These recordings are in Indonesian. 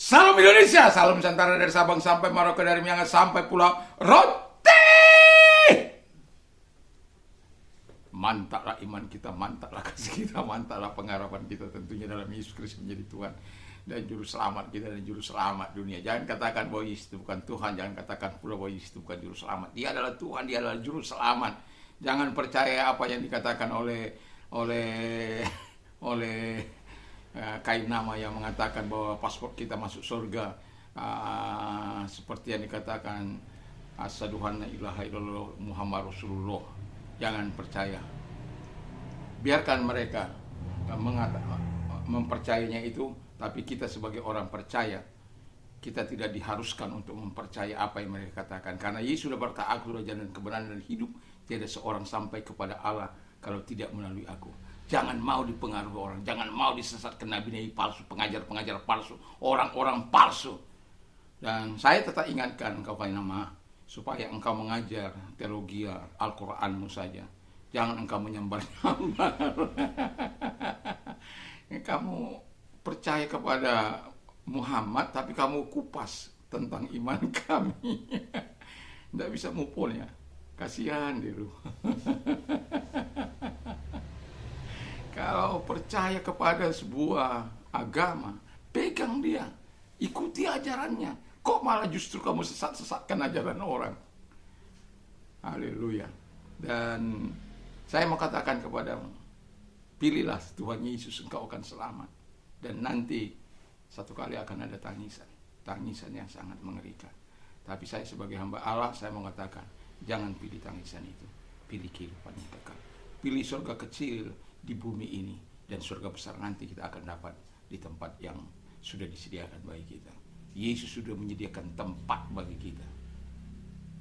Salam Indonesia, salam Nusantara dari Sabang sampai Merauke, dari Miangas sampai Pulau Rote. Mantaplah iman kita, mantaplah kasih kita, mantaplah pengharapan kita tentunya dalam Yesus Kristus menjadi Tuhan dan Juru Selamat kita dan Juru Selamat dunia. Jangan katakan bahwa Yesus itu bukan Tuhan, jangan katakan pula bahwa Yesus itu bukan Juru Selamat. Dia adalah Tuhan, dia adalah Juru Selamat. Jangan percaya apa yang dikatakan oleh kain nama yang mengatakan bahwa paspor kita masuk surga, seperti yang dikatakan asyhadu anna ilaha illallah Muhammad Rasulullah. Jangan percaya, biarkan mereka mempercayainya itu, tapi kita sebagai orang percaya, kita tidak diharuskan untuk mempercaya apa yang mereka katakan, karena Yesus sudah berkata, aku sudah jalan kebenaran dan hidup, tidak seorang sampai kepada Allah kalau tidak melalui aku. Jangan mau dipengaruhi orang, jangan mau disesatkan nabi-nabi palsu, pengajar-pengajar palsu, orang-orang palsu. Dan saya tetap ingatkan engkau kain nama, supaya engkau mengajar teologi Al-Quranmu saja. Jangan engkau menyambar-nyambar. Kamu percaya kepada Muhammad, tapi kamu kupas tentang iman kami. Tidak bisa move on ya. Kasihan dulu. Kalau percaya kepada sebuah agama, pegang dia, ikuti ajarannya. Kok malah justru kamu sesatkan ajaran orang? Haleluya. Dan saya mau katakan kepadamu, pilihlah Tuhan Yesus, engkau akan selamat. Dan nanti satu kali akan ada tangisan yang sangat mengerikan. Tapi saya sebagai hamba Allah, saya mau katakan, jangan pilih tangisan itu, pilih kehidupan yang kekal. Pilih surga kecil di bumi ini, dan surga besar nanti kita akan dapat di tempat yang sudah disediakan bagi kita. Yesus sudah menyediakan tempat bagi kita,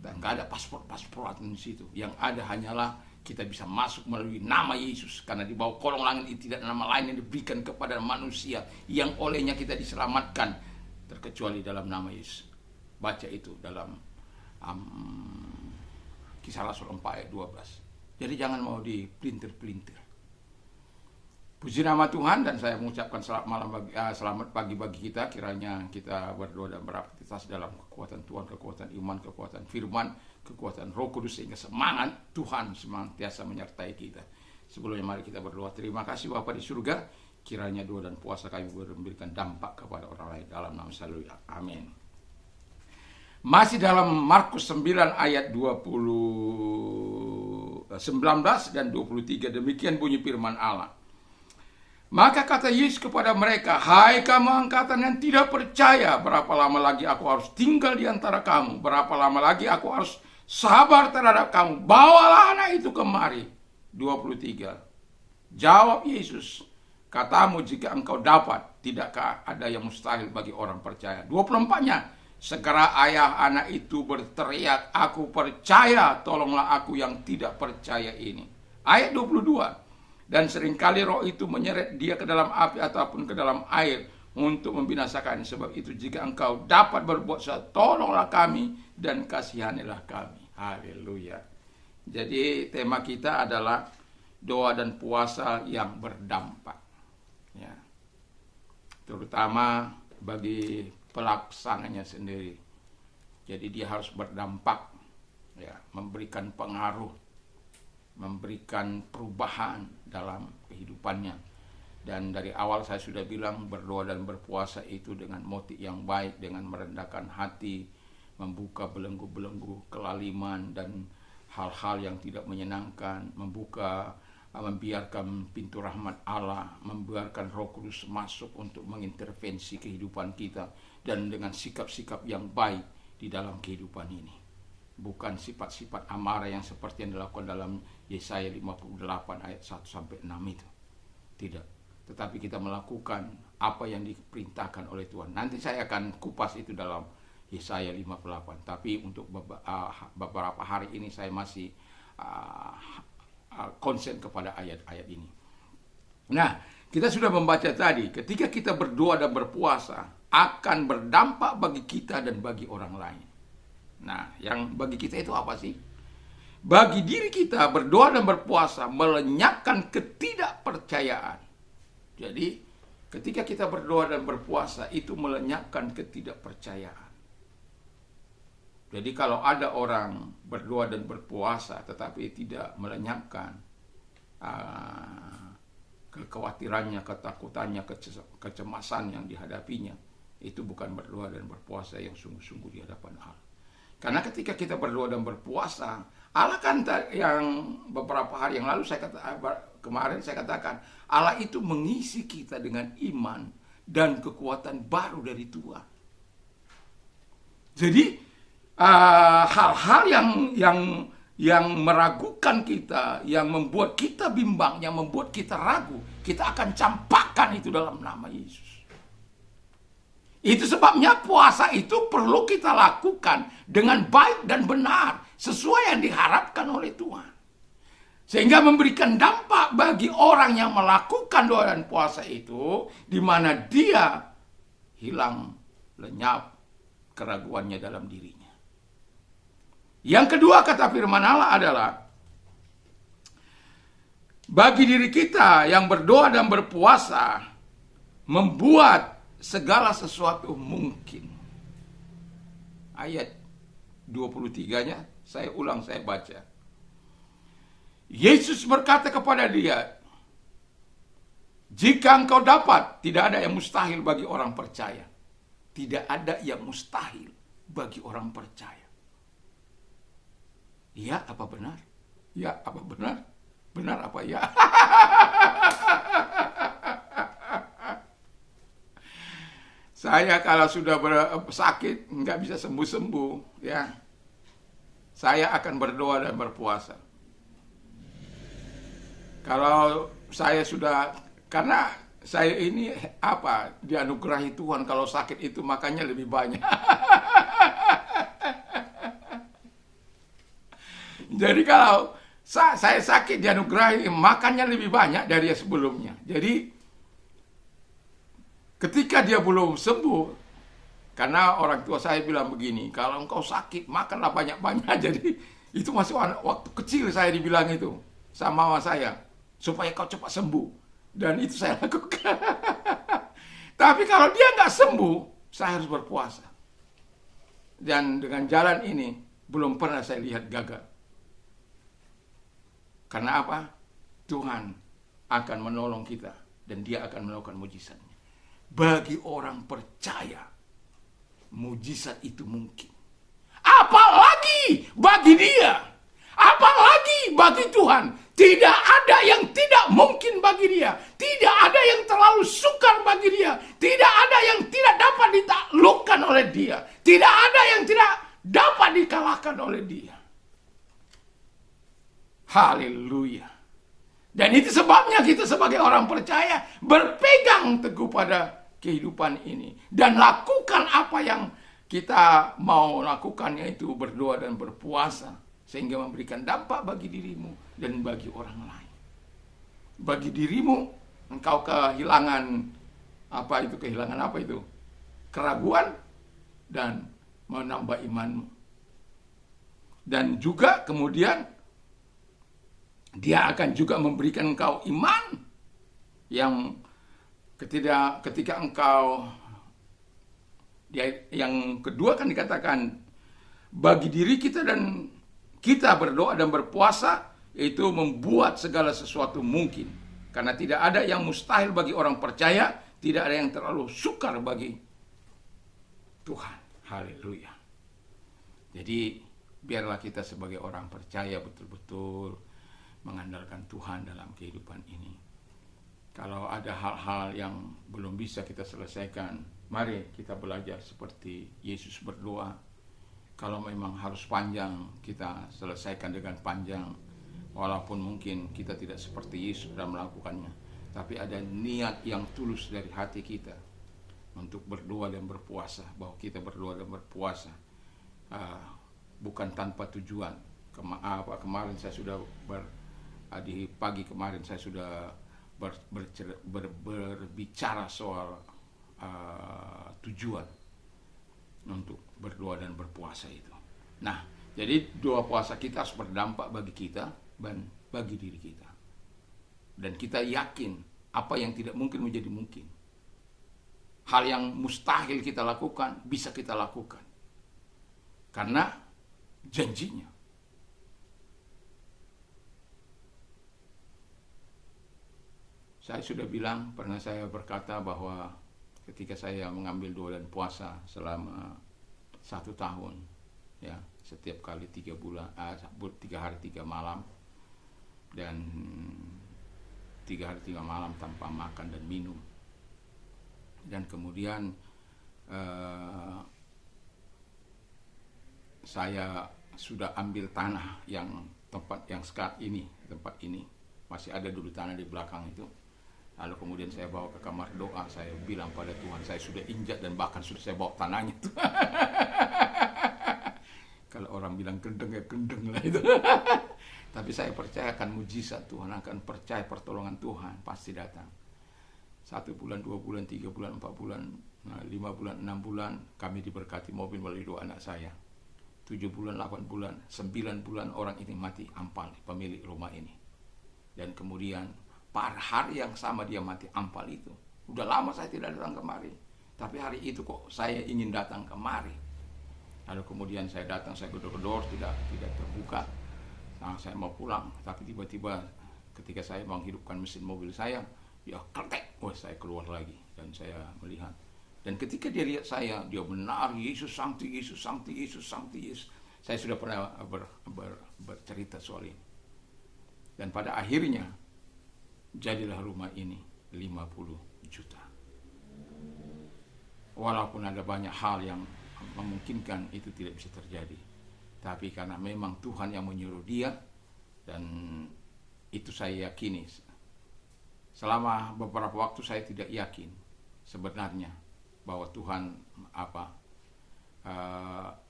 dan gak ada paspor-pasporan di situ. Yang ada hanyalah kita bisa masuk melalui nama Yesus, karena di bawah kolong langit itu tidak ada nama lain yang diberikan kepada manusia yang olehnya kita diselamatkan terkecuali dalam nama Yesus. Baca itu dalam Kisah Rasul 4 ayat 12. Jadi jangan mau dipelintir-pelintir. Puji nama Tuhan, dan saya mengucapkan selamat pagi bagi kita. Kiranya kita berdoa dan beraktivitas dalam kekuatan Tuhan, kekuatan iman, kekuatan firman, kekuatan Roh Kudus, sehingga semangat Tuhan senantiasa menyertai kita. Sebelumnya mari kita berdoa. Terima kasih Bapa di surga, kiranya doa dan puasa kami memberikan dampak kepada orang lain dalam nama selalu. Amin. Masih dalam Markus 9 ayat 19 dan 23, demikian bunyi firman Allah. Maka kata Yesus kepada mereka, hai kamu angkatan yang tidak percaya, berapa lama lagi aku harus tinggal di antara kamu? Berapa lama lagi aku harus sabar terhadap kamu? Bawalah anak itu kemari. 23. Jawab Yesus, katamu jika engkau dapat, tidakkah ada yang mustahil bagi orang percaya? 24-nya, segera ayah anak itu berteriak, aku percaya, tolonglah aku yang tidak percaya ini. Ayat 22. Dan seringkali roh itu menyeret dia ke dalam api ataupun ke dalam air untuk membinasakan. Sebab itu jika engkau dapat berbuat sesuatu, tolonglah kami dan kasihanilah kami. Haleluya. Jadi tema kita adalah doa dan puasa yang berdampak, ya, terutama bagi pelaksananya sendiri. Jadi dia harus berdampak, ya, memberikan pengaruh, memberikan perubahan dalam kehidupannya. Dan dari awal saya sudah bilang, berdoa dan berpuasa itu dengan motif yang baik, dengan merendahkan hati, membuka belenggu-belenggu kelaliman dan hal-hal yang tidak menyenangkan, membiarkan pintu rahmat Allah, membiarkan Roh Kudus masuk untuk mengintervensi kehidupan kita, dan dengan sikap-sikap yang baik di dalam kehidupan ini. Bukan sifat-sifat amarah yang seperti yang dilakukan dalam Yesaya 58 ayat 1-6 itu. Tidak. Tetapi kita melakukan apa yang diperintahkan oleh Tuhan. Nanti saya akan kupas itu dalam Yesaya 58. Tapi untuk beberapa hari ini saya masih konsen kepada ayat-ayat ini. Nah, kita sudah membaca tadi, ketika kita berdoa dan berpuasa, akan berdampak bagi kita dan bagi orang lain. Nah, yang bagi kita itu apa sih? Bagi diri kita, berdoa dan berpuasa melenyapkan ketidakpercayaan. Jadi ketika kita berdoa dan berpuasa itu melenyapkan ketidakpercayaan. Jadi kalau ada orang berdoa dan berpuasa tetapi tidak melenyapkan kekhawatirannya, ketakutannya, kecemasan yang dihadapinya, itu bukan berdoa dan berpuasa yang sungguh-sungguh di hadapan Allah. Karena ketika kita berdoa dan berpuasa, Allah kan yang beberapa hari yang lalu kemarin saya katakan, Allah itu mengisi kita dengan iman dan kekuatan baru dari Tuhan. Jadi hal-hal yang meragukan kita, yang membuat kita bimbang, yang membuat kita ragu, kita akan campakkan itu dalam nama Yesus. Itu sebabnya puasa itu perlu kita lakukan dengan baik dan benar, sesuai yang diharapkan oleh Tuhan. Sehingga memberikan dampak bagi orang yang melakukan doa dan puasa itu, di mana dia hilang, lenyap keraguannya dalam dirinya. Yang kedua kata firman Allah adalah, bagi diri kita yang berdoa dan berpuasa, membuat segala sesuatu mungkin. Ayat 23-nya, saya ulang, saya baca. Yesus berkata kepada dia, jika engkau dapat, tidak ada yang mustahil bagi orang percaya. Tidak ada yang mustahil bagi orang percaya. Ya apa benar? Ya apa benar? Benar apa ya? Saya kalau sudah sakit, nggak bisa sembuh-sembuh, ya, saya akan berdoa dan berpuasa. Kalau saya sudah, karena saya ini dianugerahi Tuhan, kalau sakit itu makannya lebih banyak. Jadi kalau saya sakit dianugerahi, makannya lebih banyak dari yang sebelumnya. Jadi ketika dia belum sembuh, karena orang tua saya bilang begini, kalau engkau sakit, makanlah banyak-banyak. Jadi itu masih waktu kecil saya dibilang itu sama mama saya, supaya kau cepat sembuh. Dan itu saya lakukan. Tapi kalau dia nggak sembuh, saya harus berpuasa. Dan dengan jalan ini, belum pernah saya lihat gagal. Karena apa? Tuhan akan menolong kita, dan dia akan melakukan mujizat. Bagi orang percaya, mujizat itu mungkin. Apalagi bagi dia, apalagi bagi Tuhan, tidak ada yang tidak mungkin bagi dia. Tidak ada yang terlalu sukar bagi dia. Tidak ada yang tidak dapat ditaklukkan oleh dia. Tidak ada yang tidak dapat dikalahkan oleh dia. Haleluya. Dan itu sebabnya kita sebagai orang percaya berpegang teguh pada kehidupan ini. Dan lakukan apa yang kita mau lakukan, yaitu berdoa dan berpuasa. Sehingga memberikan dampak bagi dirimu dan bagi orang lain. Bagi dirimu, engkau kehilangan keraguan dan menambah imanmu. Dan juga kemudian dia akan juga memberikan engkau iman yang ketika engkau, yang kedua kan dikatakan, bagi diri kita dan kita berdoa dan berpuasa, itu membuat segala sesuatu mungkin. Karena tidak ada yang mustahil bagi orang percaya, tidak ada yang terlalu sukar bagi Tuhan. Haleluya. Jadi biarlah kita sebagai orang percaya betul-betul mengandalkan Tuhan dalam kehidupan ini. Kalau ada hal-hal yang belum bisa kita selesaikan, mari kita belajar seperti Yesus berdoa. Kalau memang harus panjang, kita selesaikan dengan panjang. Walaupun mungkin kita tidak seperti Yesus dalam melakukannya, tapi ada niat yang tulus dari hati kita untuk berdoa dan berpuasa. Bahwa kita berdoa dan berpuasa bukan tanpa tujuan. Kemarin saya sudah di pagi kemarin saya sudah berbicara soal tujuan untuk berdoa dan berpuasa itu. Nah, jadi doa puasa kita harus berdampak bagi kita dan bagi diri kita. Dan kita yakin apa yang tidak mungkin menjadi mungkin. hal yang mustahil kita lakukan, bisa kita lakukan. Karena janjinya. Saya sudah bilang, pernah saya berkata bahwa ketika saya mengambil doa dan puasa selama 1 tahun, ya, setiap kali 3 hari 3 malam, dan 3 hari 3 malam tanpa makan dan minum. Dan kemudian saya sudah ambil tanah yang tempat ini masih ada dulu tanah di belakang itu. Lalu kemudian saya bawa ke kamar doa, saya bilang pada Tuhan, saya sudah injak dan bahkan sudah saya bawa tanahnya itu. Kalau orang bilang gendeng ya gendeng lah itu. Tapi saya percaya akan mujizat Tuhan, akan percaya pertolongan Tuhan pasti datang. 1 bulan, 2 bulan, 3 bulan, 4 bulan, 5 bulan, 6 bulan kami diberkati mobil melalui doa anak saya. 7 bulan, 8 bulan, 9 bulan orang ini mati ampal, pemilik rumah ini. Dan kemudian pada hari yang sama dia mati ampal itu. Udah lama saya tidak datang kemari, tapi hari itu kok saya ingin datang kemari. Lalu kemudian saya datang, saya gedor-gedor, tidak terbuka. Nah, saya mau pulang, tapi tiba-tiba ketika saya menghidupkan mesin mobil saya, dia kletek. Wah, saya keluar lagi dan saya melihat. Dan ketika dia lihat saya, dia menari, Yesus Sancti, Yesus Sancti, Yesus Sancti, Yesus. Saya sudah pernah bercerita soal ini. Dan pada akhirnya jadilah rumah ini 50 juta. Walaupun ada banyak hal yang memungkinkan itu tidak bisa terjadi, tapi karena memang Tuhan yang menyuruh dia, dan itu saya yakini. Selama beberapa waktu saya tidak yakin sebenarnya bahwa Tuhan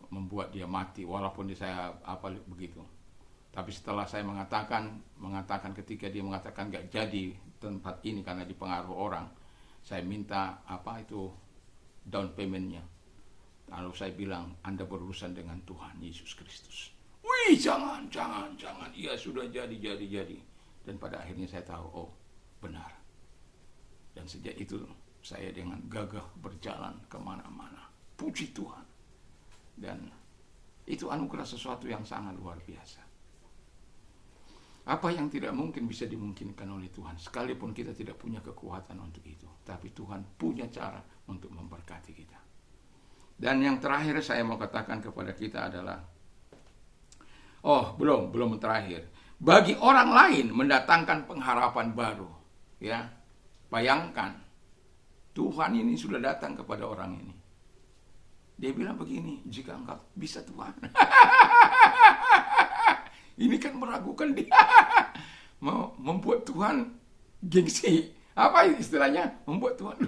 membuat dia mati, walaupun saya begitu. Tapi setelah saya mengatakan ketika dia mengatakan gak jadi tempat ini karena dipengaruhi orang, saya minta down paymentnya. Lalu saya bilang, Anda berurusan dengan Tuhan Yesus Kristus. Wih, jangan, iya sudah jadi. Dan pada akhirnya saya tahu, oh benar. Dan sejak itu saya dengan gagah berjalan kemana-mana. Puji Tuhan. Dan itu anugerah sesuatu yang sangat luar biasa. Apa yang tidak mungkin bisa dimungkinkan oleh Tuhan, sekalipun kita tidak punya kekuatan untuk itu. Tapi Tuhan punya cara untuk memberkati kita. Dan yang terakhir saya mau katakan kepada kita adalah, belum terakhir. Bagi orang lain mendatangkan pengharapan baru. Ya, bayangkan, Tuhan ini sudah datang kepada orang ini. Dia bilang begini, jika engkau bisa Tuhan. Ini kan meragukan dia. Membuat Tuhan gengsi. Apa istilahnya? Membuat Tuhan,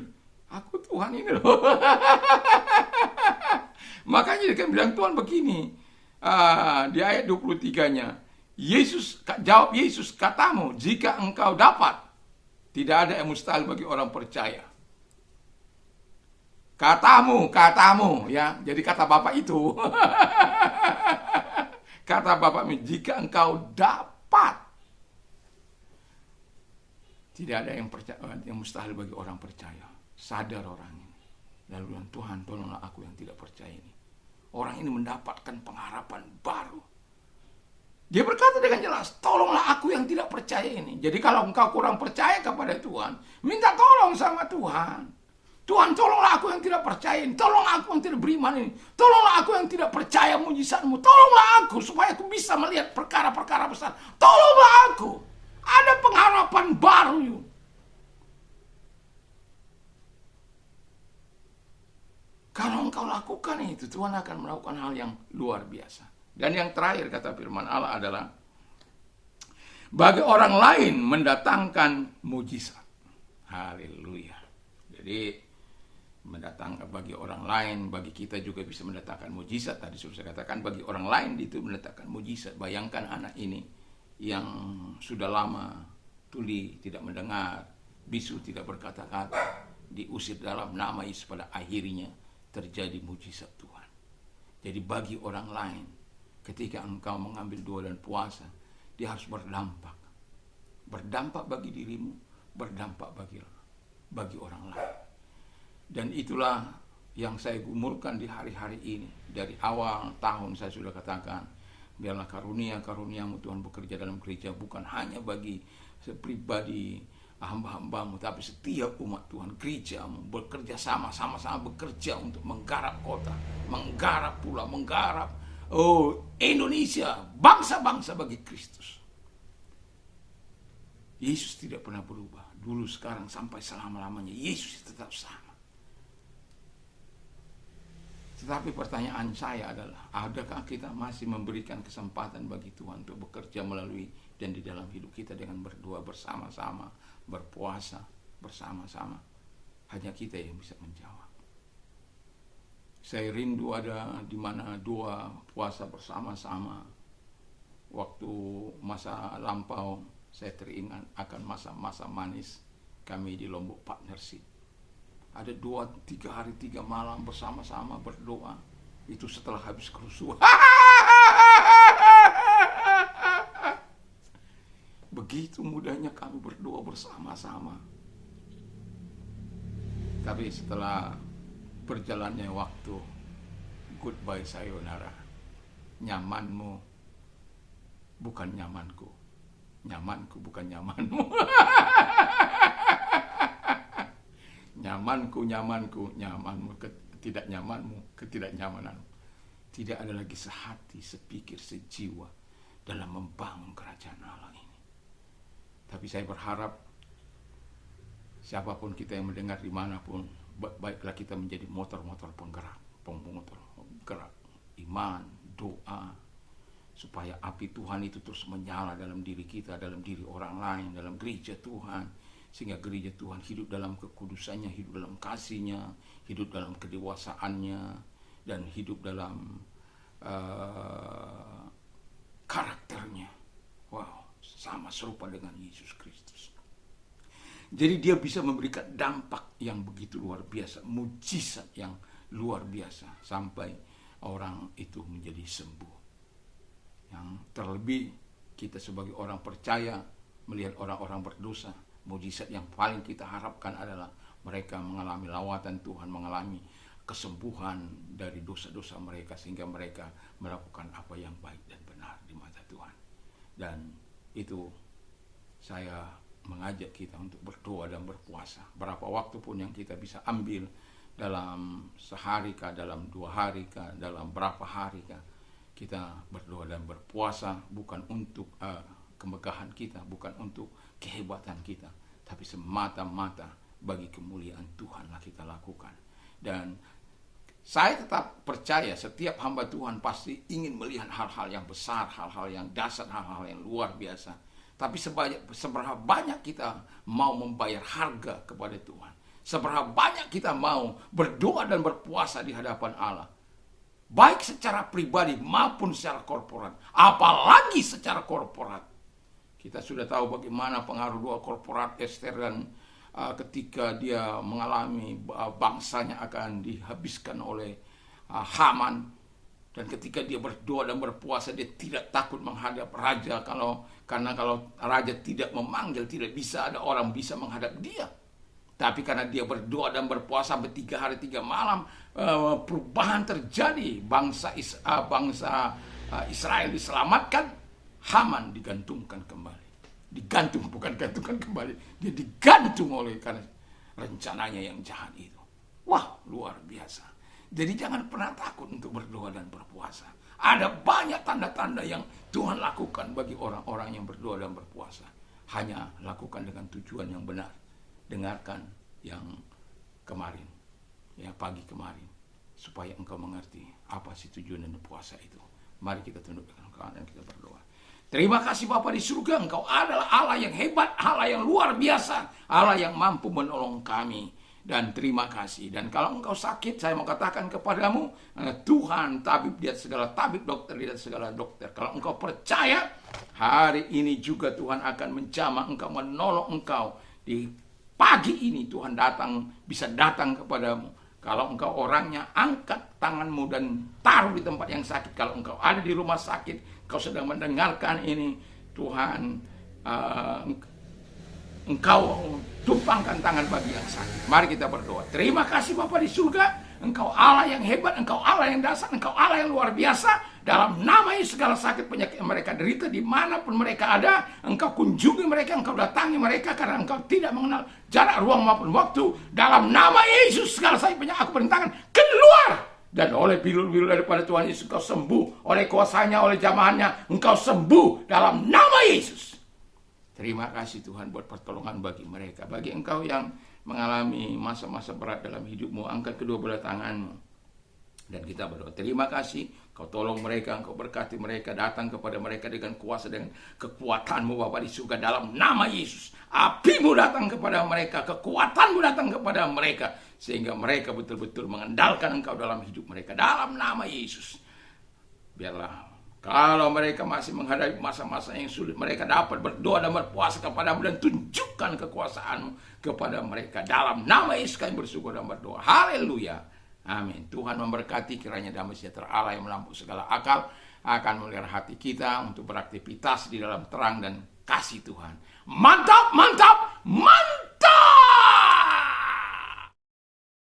aku Tuhan ini loh. Makanya dia kan bilang Tuhan begini. Di ayat 23-nya. Jawab Yesus, katamu, jika engkau dapat. Tidak ada yang mustahil bagi orang percaya. Katamu, ya. Jadi kata Bapak itu. Kata Bapak, jika engkau dapat. Tidak ada yang mustahil bagi orang percaya. Sadar orang ini. Lalu bilang, Tuhan tolonglah aku yang tidak percaya ini. Orang ini mendapatkan pengharapan baru. Dia berkata dengan jelas, tolonglah aku yang tidak percaya ini. Jadi kalau engkau kurang percaya kepada Tuhan, minta tolong sama Tuhan. Tuhan, tolonglah aku yang tidak percaya ini. Tolonglah aku yang tidak beriman ini. Tolonglah aku yang tidak percaya mujizatmu. Tolonglah aku supaya aku bisa melihat perkara-perkara besar. Tolonglah aku. Ada pengharapan baru. Kalau engkau lakukan itu, Tuhan akan melakukan hal yang luar biasa. Dan yang terakhir kata firman Allah adalah, bagi orang lain mendatangkan mujizat. Haleluya. Jadi bagi orang lain, bagi kita juga bisa mendatangkan mujizat. Tadi sudah saya katakan, bagi orang lain itu mendatangkan mujizat. Bayangkan anak ini yang sudah lama tuli, tidak mendengar, bisu, tidak berkata-kata, diusir dalam nama Yesus, pada akhirnya terjadi mujizat Tuhan. Jadi bagi orang lain, ketika engkau mengambil doa dan puasa, dia harus berdampak. Berdampak bagi dirimu, berdampak bagi orang lain. Dan itulah yang saya gumulkan di hari-hari ini. Dari awal tahun saya sudah katakan, biarlah karunia-karuniamu Tuhan bekerja dalam gereja, bukan hanya bagi pribadi hamba-hambamu, tapi setiap umat Tuhan, gerejamu bekerja sama-sama bekerja untuk menggarap kota, menggarap pulau, menggarap Indonesia, bangsa-bangsa bagi Kristus. Yesus tidak pernah berubah, dulu, sekarang, sampai selama-lamanya. Yesus tetap sama. Tetapi pertanyaan saya adalah, adakah kita masih memberikan kesempatan bagi Tuhan untuk bekerja melalui dan di dalam hidup kita dengan berdoa bersama-sama, berpuasa bersama-sama? Hanya kita yang bisa menjawab. Saya rindu ada di mana doa puasa bersama-sama. Waktu masa lampau, saya teringat akan masa-masa manis kami di Lombok Partnership. Ada 2-3 hari 3 malam bersama-sama berdoa. Itu setelah habis kerusuhan. Begitu mudahnya kami berdoa bersama-sama. Tapi setelah berjalannya waktu, goodbye sayonara. Nyamanmu bukan nyamanku, nyamanku bukan nyamanmu. Nyamanmu ketidaknyamananmu. Tidak ada lagi sehati, sepikir, sejiwa dalam membangun kerajaan Allah ini. Tapi saya berharap siapapun kita yang mendengar dimanapun, baiklah kita menjadi motor-motor penggerak iman, doa, supaya api Tuhan itu terus menyala dalam diri kita, dalam diri orang lain, dalam gereja Tuhan. Sehingga gereja Tuhan hidup dalam kekudusannya, hidup dalam kasihnya, hidup dalam kedewasaannya, dan hidup dalam karakternya. Wow, sama serupa dengan Yesus Kristus. Jadi dia bisa memberikan dampak yang begitu luar biasa, mujizat yang luar biasa, sampai orang itu menjadi sembuh. Yang terlebih kita sebagai orang percaya melihat orang-orang berdosa, mujizat yang paling kita harapkan adalah mereka mengalami lawatan Tuhan, mengalami kesembuhan dari dosa-dosa mereka, sehingga mereka melakukan apa yang baik dan benar di mata Tuhan. Dan itu saya mengajak kita untuk berdoa dan berpuasa. Berapa waktu pun yang kita bisa ambil, dalam sehari kah, dalam 2 hari kah, dalam berapa hari kah, kita berdoa dan berpuasa, bukan untuk kemegahan kita, bukan untuk kehebatan kita, tapi semata-mata bagi kemuliaan Tuhanlah kita lakukan. Dan saya tetap percaya setiap hamba Tuhan pasti ingin melihat hal-hal yang besar, hal-hal yang dasar, hal-hal yang luar biasa. Tapi seberapa banyak kita mau membayar harga kepada Tuhan, seberapa banyak kita mau berdoa dan berpuasa di hadapan Allah, baik secara pribadi maupun secara korporat, apalagi secara korporat. Kita sudah tahu bagaimana pengaruh doa korporat Ester, dan ketika dia mengalami bangsanya akan dihabiskan oleh Haman, dan ketika dia berdoa dan berpuasa, dia tidak takut menghadap raja, karena kalau raja tidak memanggil, tidak bisa ada orang bisa menghadap dia. Tapi karena dia berdoa dan berpuasa sampai 3 hari 3 malam, perubahan terjadi. Bangsa Israel diselamatkan. Haman digantungkan kembali. Digantung, bukan gantungkan kembali. Dia digantung oleh karena rencananya yang jahat itu. Wah, luar biasa. Jadi jangan pernah takut untuk berdoa dan berpuasa. Ada banyak tanda-tanda yang Tuhan lakukan bagi orang-orang yang berdoa dan berpuasa. Hanya lakukan dengan tujuan yang benar. Dengarkan yang kemarin, ya pagi kemarin, supaya engkau mengerti apa sih tujuan dan puasa itu. Mari kita tundukkan kepala dan kita berdoa. Terima kasih Bapa di surga, Engkau adalah Allah yang hebat, Allah yang luar biasa, Allah yang mampu menolong kami. Dan terima kasih. Dan kalau engkau sakit, saya mau katakan kepadamu, Tuhan tabib di atas segala tabib, dokter di atas segala dokter. Kalau engkau percaya, hari ini juga Tuhan akan menjamah engkau, menolong engkau. Di pagi ini Tuhan bisa datang kepadamu. Kalau engkau orangnya, angkat tanganmu dan taruh di tempat yang sakit. Kalau engkau ada di rumah sakit, engkau sedang mendengarkan ini, Tuhan, Engkau tumpangkan tangan bagi yang sakit. Mari kita berdoa. Terima kasih Bapa di surga. Engkau Allah yang hebat, Engkau Allah yang dasar, Engkau Allah yang luar biasa. Dalam nama Yesus segala sakit penyakit yang mereka derita dimanapun mereka ada, Engkau kunjungi mereka, Engkau datangi mereka karena Engkau tidak mengenal jarak, ruang maupun waktu. Dalam nama Yesus segala sakit penyakit aku perintahkan keluar. Dan oleh bilur-bilur daripada Tuhan Yesus Engkau sembuh. Oleh kuasanya, oleh jamahannya Engkau sembuh dalam nama Yesus. Terima kasih Tuhan buat pertolongan bagi mereka. Bagi engkau yang mengalami masa-masa berat dalam hidupmu, angkat kedua belah tanganmu. Dan kita berdoa, terima kasih, kau tolong mereka, engkau berkati mereka, datang kepada mereka dengan kuasa, dengan kekuatanmu Bapa di surga dalam nama Yesus. Apimu datang kepada mereka, kekuatanmu datang kepada mereka, sehingga mereka betul-betul mengandalkan engkau dalam hidup mereka, dalam nama Yesus. Biarlah kalau mereka masih menghadapi masa-masa yang sulit, mereka dapat berdoa dan berpuasa kepadamu dan tunjukkan kekuasaanmu kepada mereka. Dalam nama Yesus kami bersyukur dan berdoa. Haleluya. Amin. Tuhan memberkati, kiranya damai sejahtera Allah yang melampaui segala akal akan melihara hati kita untuk beraktivitas di dalam terang dan kasih Tuhan. Mantap, mantap.